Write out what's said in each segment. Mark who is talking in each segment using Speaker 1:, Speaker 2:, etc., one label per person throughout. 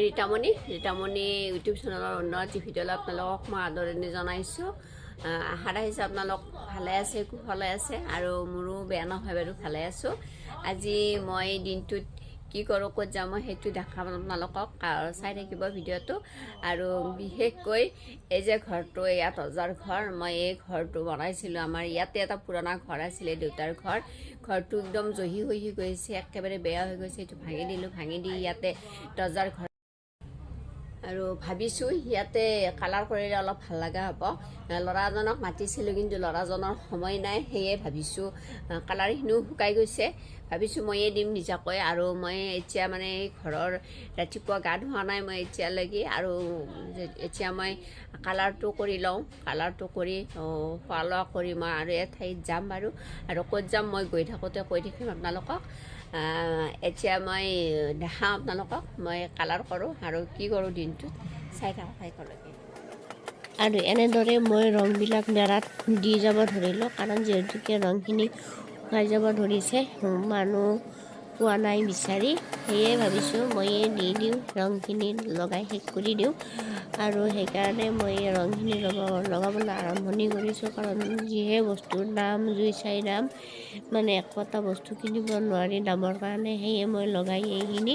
Speaker 1: মই ৰীতামণি ইউটিউব চেনেলৰ উন্নতি ভিডিঅ'লৈ আপোনালোকক মই আদৰণি জনাইছোঁ। আশা ৰাখিছোঁ আপোনালোক ভালে আছে, কুশলে আছে আৰু মোৰো বেয়া নহয় বাৰু, ভালে আছোঁ। আজি মই দিনটোত কি কৰোঁ, ক'ত যাওঁ, মই সেইটো দেখাম আপোনালোকক, চাই থাকিব ভিডিঅ'টো। আৰু বিশেষকৈ এই যে ঘৰটো, ইয়াত ৰজাৰ ঘৰ, মই এই ঘৰটো বনাইছিলোঁ। আমাৰ ইয়াতে এটা পুৰণা ঘৰ আছিলে, দেউতাৰ ঘৰ। ঘৰটো একদম জহি হৈ গৈছে, একেবাৰে বেয়া হৈ গৈছে। এইটো ভাঙি দিলোঁ, ভাঙি দি ইয়াতে ৰজাৰ ঘৰ আৰু ভাবিছোঁ ইয়াতে কালাৰ কৰিলে অলপ ভাল লগা হ'ব। ল'ৰাজনক মাতিছিলোঁ, কিন্তু ল'ৰাজনৰ সময় নাই, সেয়ে ভাবিছোঁ কালাৰখিনিও শুকাই গৈছে। ভাবিছোঁ ময়ে দিম নিজাকৈ। আৰু মই এতিয়া মানে এই ঘৰৰ ৰাতিপুৱা গা ধোৱা নাই মই এতিয়ালৈকে, আৰু এতিয়া মই কালাৰটো কৰি লওঁ। কালাৰটো কৰি খোৱা লোৱা কৰি মই আৰু এঠাইত যাম বাৰু, আৰু ক'ত যাম মই গৈ থাকোঁতে কৈ থাকিম আপোনালোকক। এতিয়া মই দেখাওঁ আপোনালোকক মই কালাৰ কৰোঁ আৰু কি কৰোঁ দিনটোত, চাই থাকক শেষলৈকে।
Speaker 2: আৰু এনেদৰে মই ৰংবিলাক নেৰাত দি যাব ধৰিলোঁ, কাৰণ যিহেতুকে ৰংখিনি শুকাই যাব ধৰিছে, মানুহ পোৱা নাই বিচাৰি, সেয়ে ভাবিছোঁ ময়ে দি দিওঁ, ৰংখিনি লগাই শেষ কৰি দিওঁ। আৰু সেইকাৰণে মই ৰংখিনি লগাবলৈ আৰম্ভণি কৰিছোঁ, কাৰণ যিহে বস্তুৰ দাম, জুই চাই দাম, মানে একোটা বস্তু কিনিব নোৱাৰি দামৰ কাৰণে, সেয়ে মই লগাই এইখিনি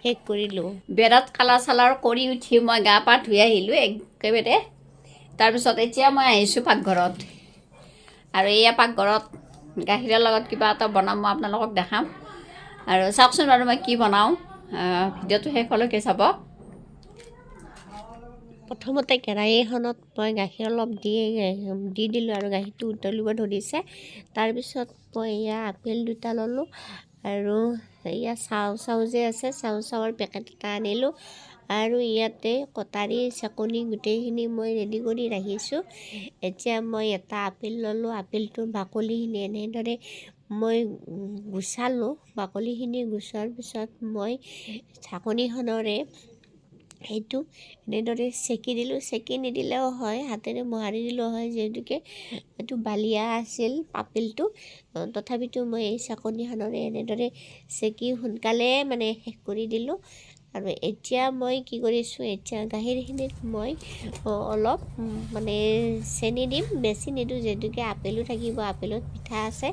Speaker 2: শেষ কৰিলোঁ।
Speaker 1: বেৰত কালাৰ চালাৰ কৰি উঠি মই গা পা ধুই আহিলোঁ একেবাৰে। তাৰপিছত এতিয়া মই আহিছোঁ পাকঘৰত, আৰু এয়া পাকঘৰত গাখীৰৰ লগত কিবা এটা বনাম, মই আপোনালোকক দেখাম। আৰু চাওকচোন বাৰু মই কি বনাওঁ, ভিডিঅ'টো শেষলৈকে চাব।
Speaker 2: প্ৰথমতে কেৰাহী এখনত মই গাখীৰ অলপ দি দিলোঁ, আৰু গাখীৰটো উতলিব ধৰিছে। তাৰপিছত মই এয়া আপেল দুটা ল'লোঁ, আৰু এয়া চাউ যে আছে, চাউৰ পেকেট এটা আনিলোঁ। আৰু ইয়াতে কটাৰী, চাকনি গোটেইখিনি মই ৰেডি কৰি ৰাখিছোঁ। এতিয়া মই এটা আপেল ল'লোঁ, আপেলটোৰ বাকলিখিনি এনেদৰে মই গুচালোঁ। বাকলিখিনি গুচোৱাৰ পিছত মই ঢাকনিখনেৰে সেইটো এনেদৰে চেকি দিলোঁ। চেকি নিদিলেও হয়, হাতেৰে মোহাৰি দিলেও হয়, যিহেতুকে এইটো বালিয়া আছিল আপেলটো। তথাপিতো মই এই চাকনিখনেৰে এনেদৰে চেকি সোনকালে মানে শেষ কৰি দিলোঁ। আৰু এতিয়া মই কি কৰিছোঁ, এতিয়া গাখীৰখিনিত মই অলপ মানে চেনি দিম, বেছি নিদিওঁ, যিহেতুকে আপেলো থাকিব, আপেলত পিঠা আছে।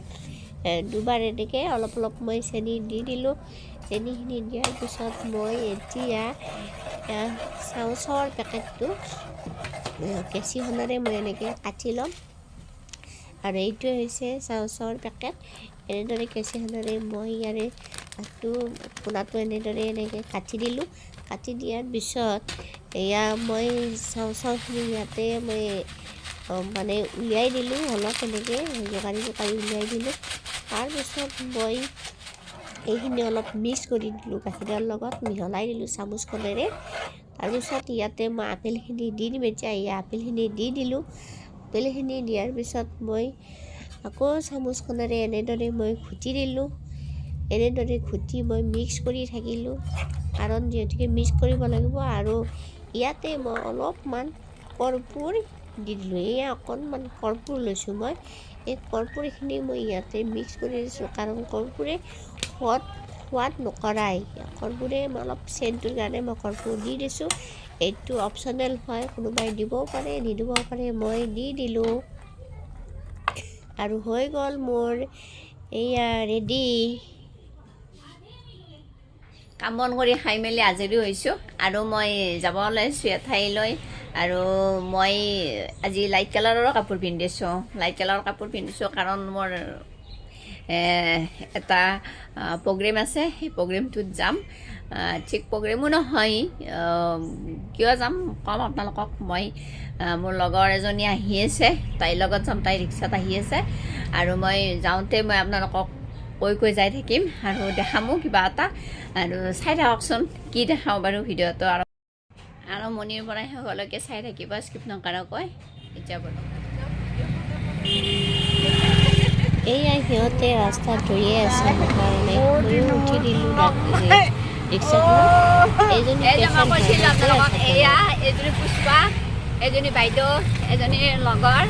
Speaker 2: দুবাৰ এনেকৈ অলপ অলপ মই চেনি দি দিলোঁ। চেনিখিনি দিয়াৰ পিছত মই এতিয়া চাউৰ পেকেটটো কেঁচিখনেৰে মই এনেকৈ কাটি ল'ম। আৰু এইটোৱে হৈছে চাউৰ পেকেট। এনেদৰে কেঁচিখনেৰে মই ইয়াৰে পোনাটো এনেদৰে এনেকৈ কাটি দিলোঁ। কাটি দিয়াৰ পিছত এয়া মই চাউখিনি ইয়াতে মই মানে উলিয়াই দিলোঁ, অলপ এনেকৈ জোকাৰি উলিয়াই দিলোঁ। তাৰপিছত মই এইখিনি অলপ মিক্স কৰি দিলোঁ, গাখীৰৰ লগত মিহলাই দিলোঁ চামুচখনেৰে। তাৰপিছত ইয়াতে মই আপেলখিনি দি দিম। এতিয়া এই আপেলখিনি দি দিলোঁ। আপেলখিনি দিয়াৰ পিছত মই আকৌ চামুচখনেৰে এনেদৰে মই ঘুটি দিলোঁ। এনেদৰে ঘুটি মই মিক্স কৰি থাকিলোঁ, কাৰণ যিহেতুকে মিক্স কৰিব লাগিব। আৰু ইয়াতে মই অলপমান কৰ্পূৰ দি দিলোঁ। এয়া অকণমান কৰ্পূৰ লৈছোঁ মই। এই কৰ্পূৰখিনি মই ইয়াতে মিক্স কৰি দিছোঁ, কাৰণ কৰ্পূৰে সোৱাদ নকৰায়। কৰ্পূৰে অলপ চেণ্টটোৰ কাৰণে মই কৰ্পূৰ দি দিছোঁ। এইটো অপশ্যনেল হয়, কোনোবাই দিবও পাৰে, নিদিবও পাৰে, মই দি দিলোঁ। আৰু হৈ গ'ল মোৰ এয়া ৰেডি।
Speaker 1: কাম বন কৰি খাই মেলি আজৰি হৈছোঁ, আৰু মই যাব ওলাইছোঁ এঠাইলৈ। আৰু মই আজি লাইট কালাৰৰ কাপোৰ পিন্ধিছোঁ। লাইট কালাৰৰ কাপোৰ পিন্ধিছোঁ কাৰণ মোৰ এটা প্ৰগ্ৰেম আছে, সেই প্ৰগ্ৰেমটোত যাম। ঠিক প্ৰগ্ৰেমো নহয়, কিয় যাম ক'ম আপোনালোকক। মই মোৰ লগৰ এজনী আহি আছে, তাইৰ লগত যাম। তাই ৰিক্সাত আহি আছে, আৰু মই যাওঁতে মই আপোনালোকক কৈ যাই থাকিম, আৰু দেখামো কিবা এটা। আৰু চাই থাককচোন কি দেখাওঁ বাৰু ভিডিঅ'টো, আৰম্ভণিৰ পৰা শেষলৈকে চাই থাকিব, স্কিপ নকৰাকৈ। এতিয়া বোলো
Speaker 2: এয়া সিহঁতে ৰাস্তাত ৰৈয়ে আছে মোৰ কাৰণে, ময়ো উঠি দিলোঁ ৰিক্সাখনত। এইজনী
Speaker 1: এজনী পুষ্পা, এজনী বাইদেউ, এজনী লগৰ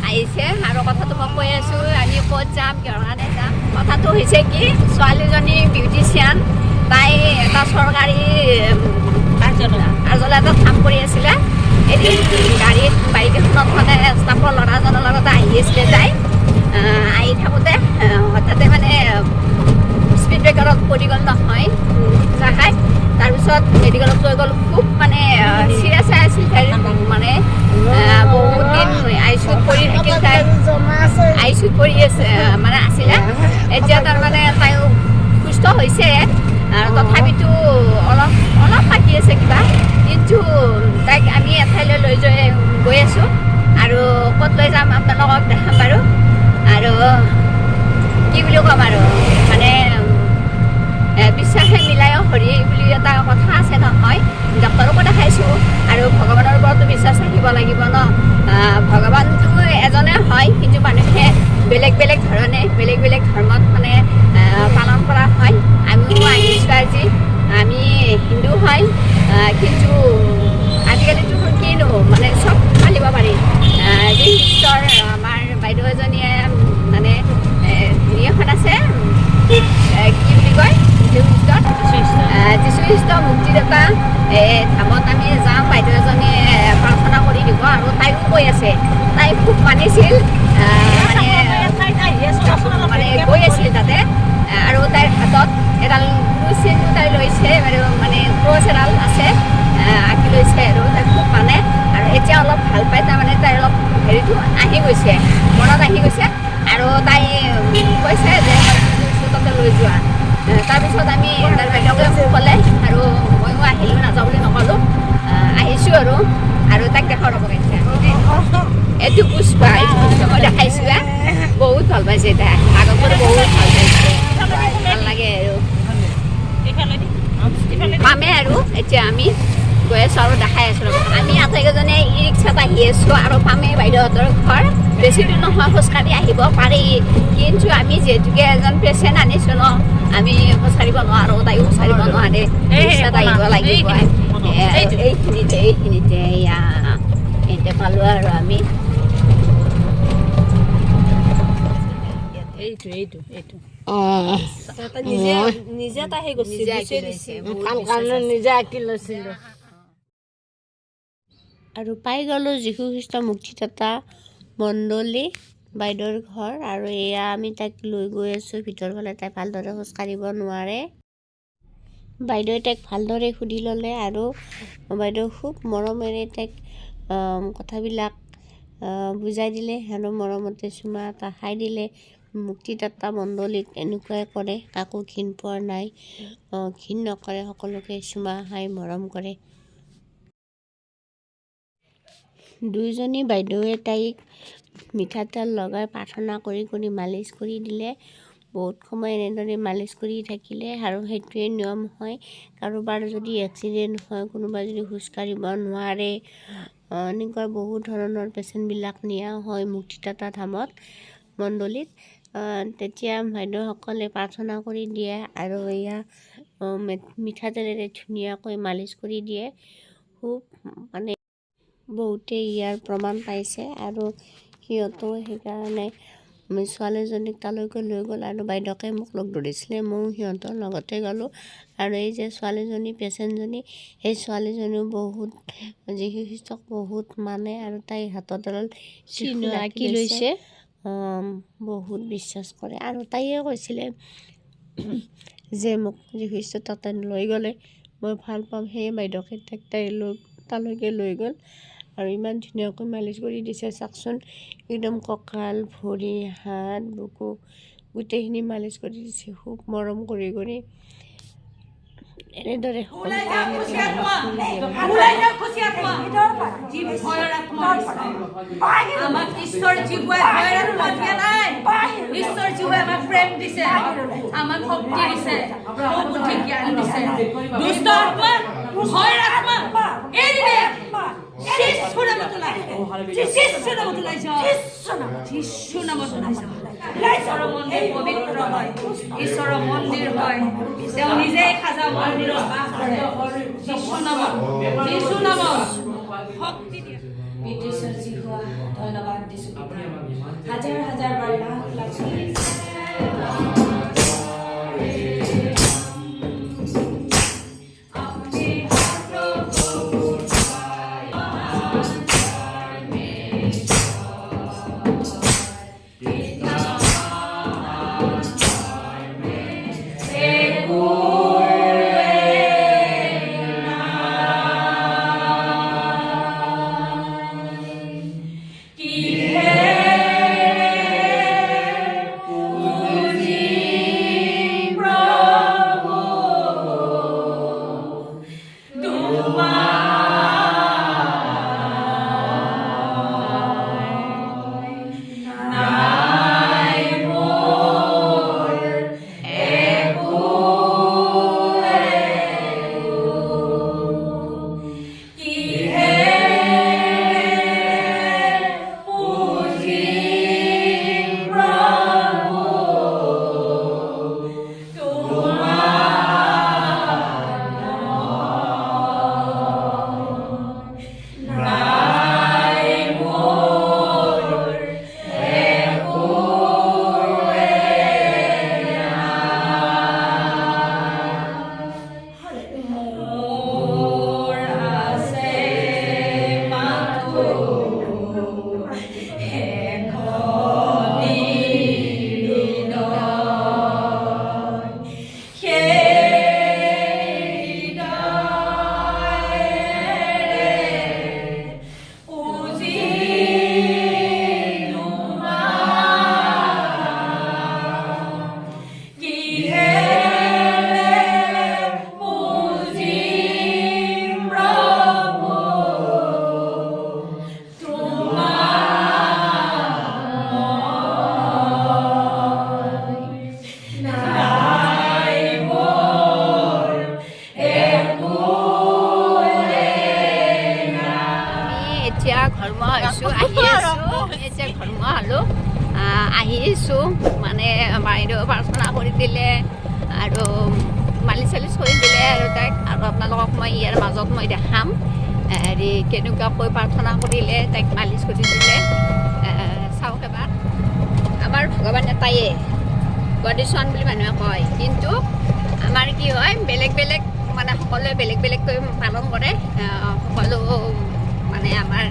Speaker 1: আহিছে। আৰু কথাটো মই কৈ আছোঁ, আমি ক'ত যাম, কিহৰ কাৰণে যাম। কথাটো হৈছে কি, ছোৱালীজনী বিউটিচিয়ান, তাই এটা চৰকাৰী কাৰ্যালয় এটাত কাম কৰি আছিলে। এদিন গাড়ীত বাইক এখনত মানে ষ্টাফৰ ল'ৰাজনৰ লগত আহি আছিলে তাই। আহি থাকোঁতে হঠাতে মানে স্পীড ব্ৰেকাৰত পৰি গ'ল নহয়, খাই। তাৰপিছত মেডিকেলত লৈ গ'ল। খুব মানে চিৰিয়াছ আছিল তাই, মানে বহুত দিন আই চি ইউত পৰি থাকিল তাই। আই চি ইউত পৰি আছে মানে আছিলে। এতিয়া তাৰমানে তাইও সুস্থ হৈছে, তথাপিতো অলপ অলপ বাকী আছে কিবা। কিন্তু তাইক আমি এঠাইলৈ লৈ গৈ আছোঁ, আৰু ক'ত লৈ যাম আপোনালোকক দেখাম বাৰু। আৰু কি বুলি ক'ম আৰু, মানে বিশ্বাসে মিলায়ো হৰি বুলি এটা কথা আছে নহয়। ডক্তৰকো দেখাইছোঁ, আৰু ভগৱানৰ ওপৰতো বিশ্বাস ৰাখিব লাগিব ন। ভগৱানটো এজনে হয়, কিন্তু মানুহে বেলেগ বেলেগ ধৰণে বেলেগ বেলেগ ধৰ্মত মানে পালন কৰা হয়। আমিও আহিছোঁ আজি, আমি হিন্দু হয়, কিন্তু আজিকালিতো কিনো মানে চব পালিব পাৰি। যি ঈশ্বৰ, আমাৰ বাইদেউ এজনীয়ে মানে হেৰি এখন আছে, কি বুলি কয়, যীশু খ্ৰীষ্ট মুক্তিদাতা ধামত আমি যাম। বাইদেউ এজনীয়ে প্ৰাৰ্থনা কৰি দিব, আৰু তাইও কৈ আছে তাই খুব মানিছিল, মানে গৈ আছিল তাতে। আৰু তাইৰ হাতত এডাল ক্ৰুচ চিহ্ন তাই লৈছে, মানে ক্ৰছ এডাল আছে, আঁকি লৈছে, আৰু তাই খুব মানে। আৰু এতিয়া অলপ ভাল পাই, তাৰমানে তাইৰ অলপ হেৰিটো আহি গৈছে, মনত আহি গৈছে। আৰু তাই কৈছে যে তাতে লৈ যোৱা। তাৰপিছত আমি তাৰ বাইদেউকে মোক ক'লে, আৰু ময়ো আহিলোঁ, নাযাওঁ বুলি নক'লোঁ, আহিছোঁ আৰু তাইক দেখাওঁ ৰ'ব। এইটো পুষ্পা, মই দেখাইছোঁ, বহুত ভাল পাইছে তাই, আগত বহুত ভাল পাইছে, ভাল লাগে। আৰু পামে, আৰু এতিয়া আমি গৈ আছোঁ আৰু দেখাই আছোঁ। আমি আটাইকেইজনে ই ৰিক্সাত আহি আছোঁ, আৰু পামে বাইদেউহঁতৰ ঘৰ বেছি দূৰ নহয়, খোজকাঢ়ি আহিব পাৰি। কিন্তু আমি যিহেতুকে এজন পেচেণ্ট আনিছোঁ ন, আমি খোজকাঢ়িব নোৱাৰোঁ, তাইও খোজকাঢ়িব নোৱাৰে, ৰিক্সাত আহিব লাগিব। এইখিনিতে এতিয়া পালোঁ আৰু আমি।
Speaker 2: আৰু পাই গ'লোঁ যীশু খ্ৰীষ্ট মুক্তিদাতা মণ্ডলী বাইদেউৰ ঘৰ। আৰু এয়া আমি তাইক লৈ গৈ আছোঁ ভিতৰ ফালে। তাই ভালদৰে খোজকাঢ়িব নোৱাৰে। বাইদেৱে তাইক ভালদৰে সুধি ল'লে, আৰু বাইদেউ খুব মৰমেৰে তাইক কথাবিলাক বুজাই দিলে, আৰু মৰমতে চুমা এটা খাই দিলে। মুক্তিদাতা মণ্ডলীক এনেকুৱাই কৰে, কাকো ঘিণ পোৱা নাই, ঘিণ নকৰে, সকলোকে চুমা খাই মৰম কৰে। দুয়োজনী বাইদেৱে তাইক মিঠাতেল লগাই প্ৰাৰ্থনা কৰি কৰি মালিচ কৰি দিলে। বহুত সময় এনেদৰে মালিচ কৰি থাকিলে, আৰু সেইটোৱে নিয়ম হয়। কাৰোবাৰ যদি এক্সিডেণ্ট হয়, কোনোবা যদি খোজকাঢ়িব নোৱাৰে, এনেকুৱা বহুত ধৰণৰ পেচেণ্টবিলাক নিয়া হয় মুক্তিদাতা ধামত মণ্ডলীত। তেতিয়া বাইদেউসকলে প্ৰাৰ্থনা কৰি দিয়ে, আৰু এয়া মিঠাতেলেৰে ধুনীয়াকৈ মালিচ কৰি দিয়ে। খুব মানে বহুতে ইয়াৰ প্ৰমাণ পাইছে, আৰু সিহঁতেও সেইকাৰণে ছোৱালীজনীক তালৈকে লৈ গ'ল, আৰু বাইদেউকে মোক লগ ধৰিছিলে, ময়ো সিহঁতৰ লগতে গ'লোঁ। আৰু এই যে ছোৱালীজনী পেচেণ্টজনী, সেই ছোৱালীজনীও বহুত যীশু খ্ৰীষ্টক বহুত মানে, আৰু তাইৰ হাতত এডাল চিহ্ন আঁকি লৈছে, বহুত বিশ্বাস কৰে। আৰু তাইয়ে কৈছিলে যে মোক যীশু খ্ৰীষ্ট তাতে লৈ গ'লে মই ভাল পাম, সেয়ে বাইদেউকে তালৈকে লৈ গ'ল। আৰু ইমান ধুনীয়াকৈ মালিচ কৰি দিছে, চাওকচোন, একদম কঁকাল, ভৰি, হাত, বুকু গোটেইখিনি মালিচ কৰি দিছে, খুব মৰম কৰি কৰি। এনেদৰে
Speaker 3: আমাক ঈশ্বৰ জীৱে আমাক প্ৰেম দিছে, আমাক শক্তি দিছে, বুদ্ধি জ্ঞান দিছে। দুষ্ট আত্মা, ভয়ৰ আত্মা এৰি দে, যীশু নামত ওলাই যাও, যীশু নামত ওলাই যাও। ঈশ্বৰৰ মন্দিৰ পবিত্ৰ হয়, ঈশ্বৰৰ মন্দিৰ হয়, তেওঁ নিজেই সাজা মন্দিৰত বাস কৰে। যীশু নামত শক্তি দিয়ে। বিদ্যুৎ যি হোৱা ধন্যবাদ দিছো, হাজাৰ হাজাৰ বাৰ লাখ লাখ আপুনি
Speaker 1: এতিয়া ঘৰমুৱা হৈছোঁ, আহি আছোঁ, এতিয়া ঘৰমুৱা হ'লোঁ, আহিছোঁ মানে বাইদেউ প্ৰাৰ্থনা কৰি দিলে আৰু মালিচ চালিচ কৰি দিলে আৰু তাইক, আৰু আপোনালোকক মই ইয়াৰ মাজত মই দেখাম হেৰি কেনেকুৱাকৈ প্ৰাৰ্থনা কৰিলে, তাইক মালিচ কৰি দিলে। চাওক এবাৰ, আমাৰ ভগৱান এটায়ে, গড ইজ ওৱান বুলি মানুহে কয়, কিন্তু আমাৰ কি হয় বেলেগ বেলেগ মানে সকলোৱে বেলেগ বেলেগকৈ পালন কৰে, সকলো মানে আমাৰ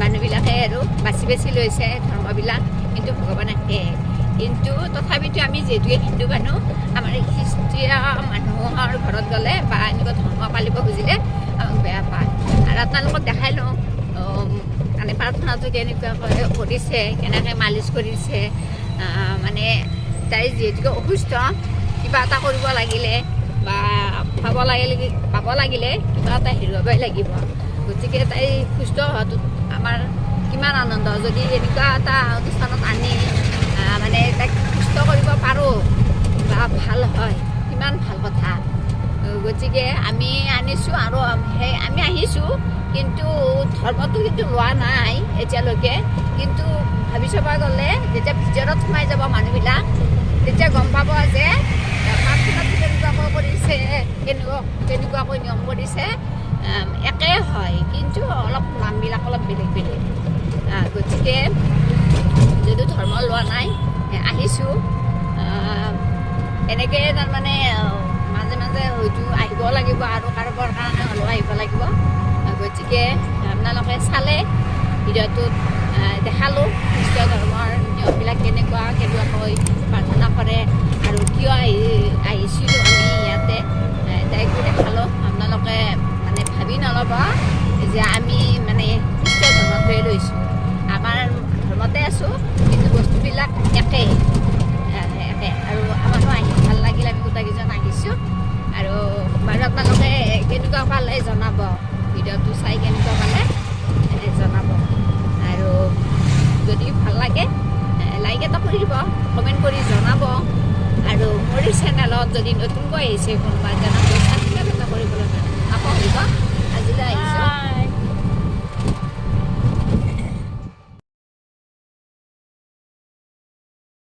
Speaker 1: মানুহবিলাকে আৰু বাছি বাছি লৈছে ধৰ্মবিলাক, কিন্তু ভগৱান একে। কিন্তু তথাপিতো আমি যিহেতুকে হিন্দু মানুহ, আমাৰ খ্ৰীষ্টীয় মানুহৰ ঘৰত গ'লে বা এনেকুৱা ধৰ্ম পালিব খুজিলে আমাক বেয়া পায়। আৰু আপোনালোকক দেখাই লওঁ মানে প্ৰাৰ্থনাটো কেনেকুৱাকৈ কৰিছে, কেনেকৈ মালিচ কৰিছে। মানে তাই যিহেতুকে অসুস্থ, কিবা এটা কৰিব লাগিলে বা পাব লাগিলে কিবা এটা হেৰুৱাবই লাগিব, গতিকে তাই সুস্থ হোৱাটোত আমাৰ কিমান আনন্দ। যদি এনেকুৱা এটা অনুষ্ঠানত আনি মানে তাইক সুস্থ কৰিব পাৰোঁ বা ভাল হয়, কিমান ভাল কথা। গতিকে আমি আনিছোঁ আৰু আমি আহিছোঁ, কিন্তু ধৰ্মটো কিন্তু লোৱা নাই এতিয়ালৈকে। কিন্তু ভাবি চাব গ'লে যেতিয়া ভিতৰত সোমাই যাব মানুহবিলাক, তেতিয়া গম পাব যে প্ৰাৰ্থনাটো কেনেকুৱাকৈ কৰিছে, কেনেকুৱাকৈ নিয়ম কৰিছে, একে হয়, কিন্তু অলপ নামবিলাক অলপ বেলেগ বেলেগ। গতিকে যদিও ধৰ্ম লোৱা নাই, আহিছোঁ এনেকৈ তাৰমানে মাজে মাজে হয়তো আহিব লাগিব আৰু কাৰোবাৰ কাৰণে হ'লেও আহিব লাগিব। গতিকে আপোনালোকে চালে ভিডিঅ'টোত দেখালোঁ খ্ৰীষ্টীয় ধৰ্মৰ নিয়মবিলাক কেনেকুৱাকৈ প্ৰাৰ্থনা কৰে আৰু কিয় আহিছিলোঁ আমি ইয়াতে, তাইকো দেখালোঁ। আপোনালোকে মানে ভাবি নল'ব যে আমি মানে খ্ৰীষ্টীয় ধৰ্মটোৱে লৈছোঁ, আমাৰ ধৰ্মতে আছোঁ, কিন্তু বস্তুবিলাক একেই। আৰু আমাৰো আহি ভাল লাগিল, আমি গোটেইকেইজন আহিছোঁ। আৰু বাৰু আপোনালোকে কেনেকুৱা পালে জনাব, ভিডিঅ'টো চাই কেনেকুৱা পালে জনাব। আৰু যদি ভাল লাগে লাইক এটা কৰি দিব, কমেণ্ট কৰি জনাব। আৰু মোৰ চেনেলত যদি নতুনকৈ আহিছে কোনোবা জনাব, ছাবস্ক্ৰাইব এটা কৰিবলৈ নাপাহৰিব। আজিলৈ আহিছোঁ।